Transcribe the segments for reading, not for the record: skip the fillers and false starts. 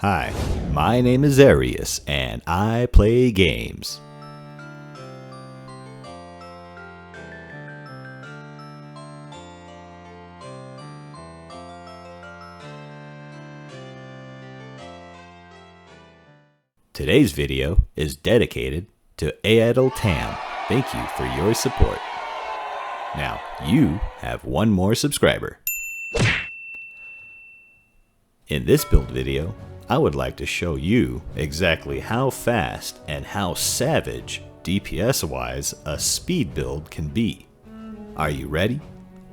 Hi, my name is Airyus, and I play games. Today's video is dedicated to Aedel Tam. Thank you for your support. Now, you have one more subscriber. In this build video, I would like to show you exactly how fast and how savage DPS-wise a speed build can be. Are you ready?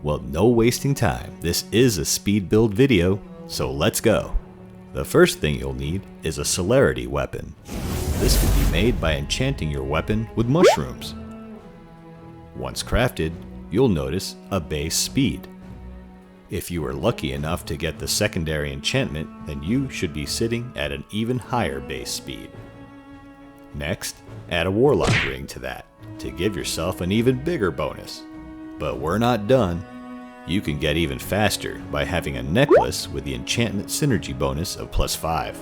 Well, no wasting time. This is a speed build video, so let's go. The first thing you'll need is a celerity weapon. This can be made by enchanting your weapon with mushrooms. Once crafted, you'll notice a base speed. If you were lucky enough to get the secondary enchantment, then you should be sitting at an even higher base speed. Next, add a Warlock ring to that, to give yourself an even bigger bonus. But we're not done. You can get even faster by having a necklace with the enchantment synergy bonus of +5.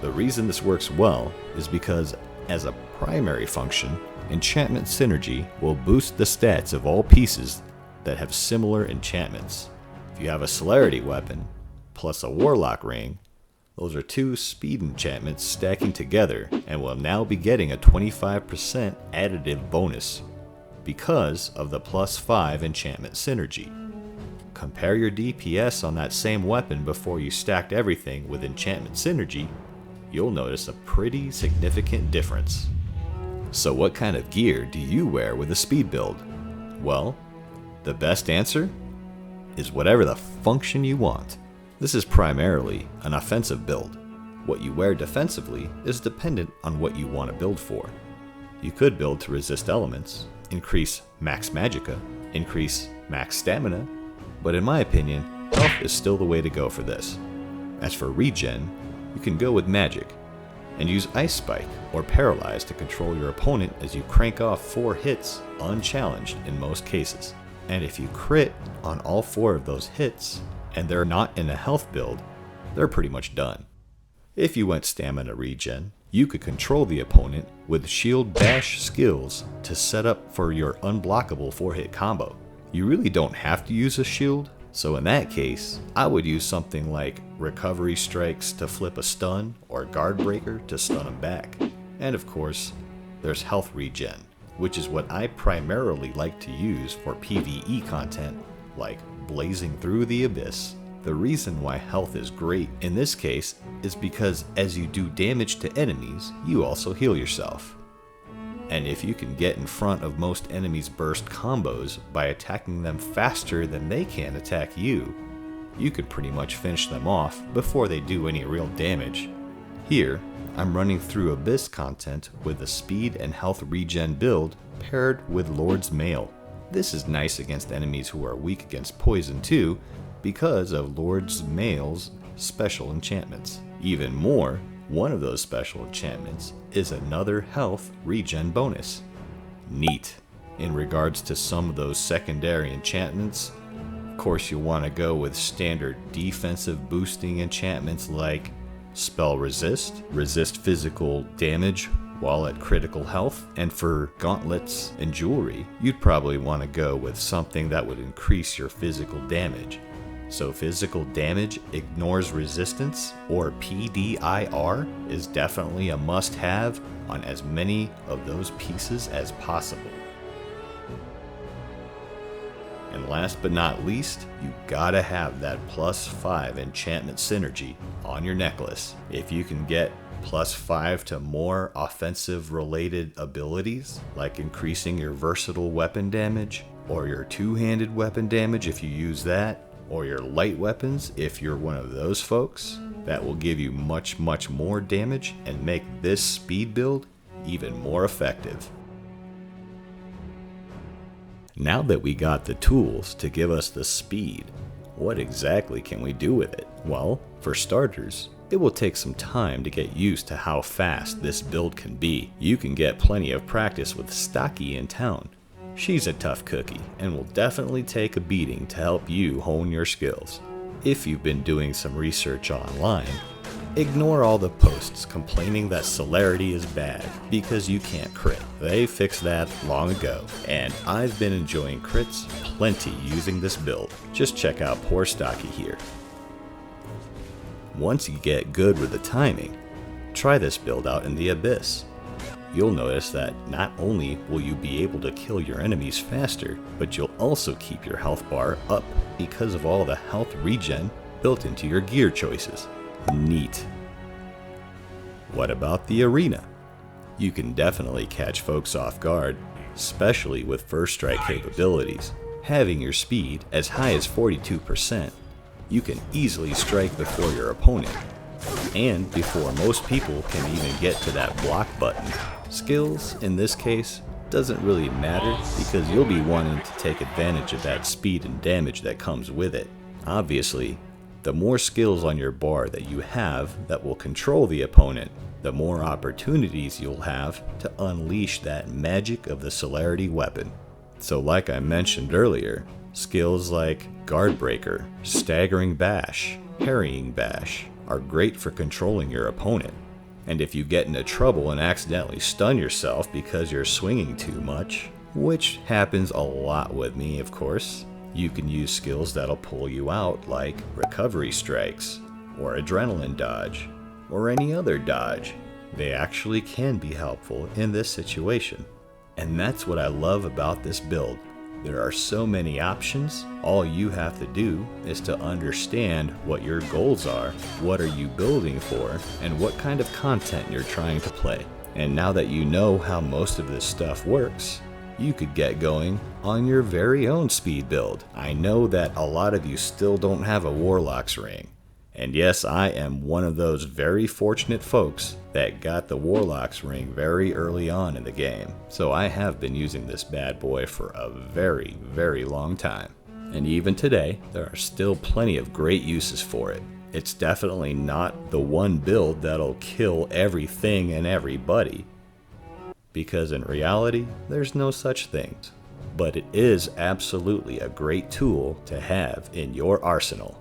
The reason this works well is because, as a primary function, enchantment synergy will boost the stats of all pieces that have similar enchantments. If you have a celerity weapon, plus a Warlock ring, those are two speed enchantments stacking together and will now be getting a 25% additive bonus because of the +5 enchantment synergy. Compare your DPS on that same weapon before you stacked everything with enchantment synergy, you'll notice a pretty significant difference. So what kind of gear do you wear with a speed build? Well, the best answer is whatever the function you want. This is primarily an offensive build. What you wear defensively is dependent on what you want to build for. You could build to resist elements, increase max magicka, increase max stamina, but in my opinion, health is still the way to go for this. As for regen, you can go with magic and use Ice Spike or Paralyze to control your opponent as you crank off 4 hits unchallenged in most cases. And if you crit on all 4 of those hits, and they're not in a health build, they're pretty much done. If you went stamina regen, you could control the opponent with shield bash skills to set up for your unblockable 4-hit combo. You really don't have to use a shield, so in that case, I would use something like recovery strikes to flip a stun or guard breaker to stun them back. And of course, there's health regen, which is what I primarily like to use for PVE content, like blazing through the abyss. The reason why health is great in this case is because as you do damage to enemies, you also heal yourself. And if you can get in front of most enemies' burst combos by attacking them faster than they can attack you, you can pretty much finish them off before they do any real damage. Here, I'm running through Abyss content with a speed and health regen build paired with Lord's Mail. This is nice against enemies who are weak against poison too, because of Lord's Mail's special enchantments. Even more, one of those special enchantments is another health regen bonus. Neat. In regards to some of those secondary enchantments, of course you'll want to go with standard defensive boosting enchantments like Spell Resist, resist physical damage while at critical health, and for gauntlets and jewelry, you'd probably want to go with something that would increase your physical damage. So physical damage ignores resistance, or PDIR, is definitely a must-have on as many of those pieces as possible. And last but not least, you gotta have that +5 enchantment synergy on your necklace. If you can get +5 to more offensive related abilities, like increasing your versatile weapon damage, or your two-handed weapon damage if you use that, or your light weapons if you're one of those folks, that will give you much more damage and make this speed build even more effective. Now that we got the tools to give us the speed, what exactly can we do with it? Well, for starters, it will take some time to get used to how fast this build can be. You can get plenty of practice with Stocky in town. She's a tough cookie and will definitely take a beating to help you hone your skills. If you've been doing some research online, Ignore all the posts complaining that celerity is bad because you can't crit. They fixed that long ago, and I've been enjoying crits plenty using this build. Just check out poor Stocky here. Once you get good with the timing, try this build out in the Abyss. You'll notice that not only will you be able to kill your enemies faster, but you'll also keep your health bar up because of all the health regen built into your gear choices. Neat. What about the arena? You can definitely catch folks off guard, especially with first strike capabilities. Having your speed as high as 42%, you can easily strike before your opponent, and before most people can even get to that block button. Skills, in this case, doesn't really matter because you'll be wanting to take advantage of that speed and damage that comes with it. Obviously, the more skills on your bar that you have that will control the opponent, the more opportunities you'll have to unleash that magic of the celerity weapon. So like I mentioned earlier, skills like Guard Breaker, Staggering Bash, Harrying Bash are great for controlling your opponent. And if you get into trouble and accidentally stun yourself because you're swinging too much, which happens a lot with me of course, you can use skills that'll pull you out like Recovery Strikes, or Adrenaline Dodge, or any other dodge. They actually can be helpful in this situation. And that's what I love about this build. There are so many options. All you have to do is to understand what your goals are, what are you building for, and what kind of content you're trying to play. And now that you know how most of this stuff works, you could get going on your very own speed build. I know that a lot of you still don't have a Warlock's ring. And yes, I am one of those very fortunate folks that got the Warlock's ring very early on in the game. So I have been using this bad boy for a very, very long time. And even today, there are still plenty of great uses for it. It's definitely not the one build that'll kill everything and everybody, because in reality, there's no such thing. But it is absolutely a great tool to have in your arsenal.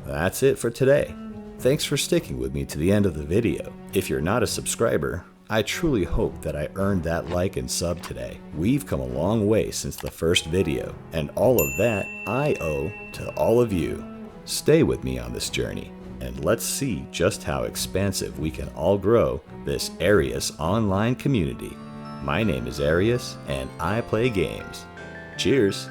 That's it for today. Thanks for sticking with me to the end of the video. If you're not a subscriber, I truly hope that I earned that like and sub today. We've come a long way since the first video, and all of that I owe to all of you. Stay with me on this journey, and let's see just how expansive we can all grow this Airyus online community. My name is Airyus, and I play games. Cheers!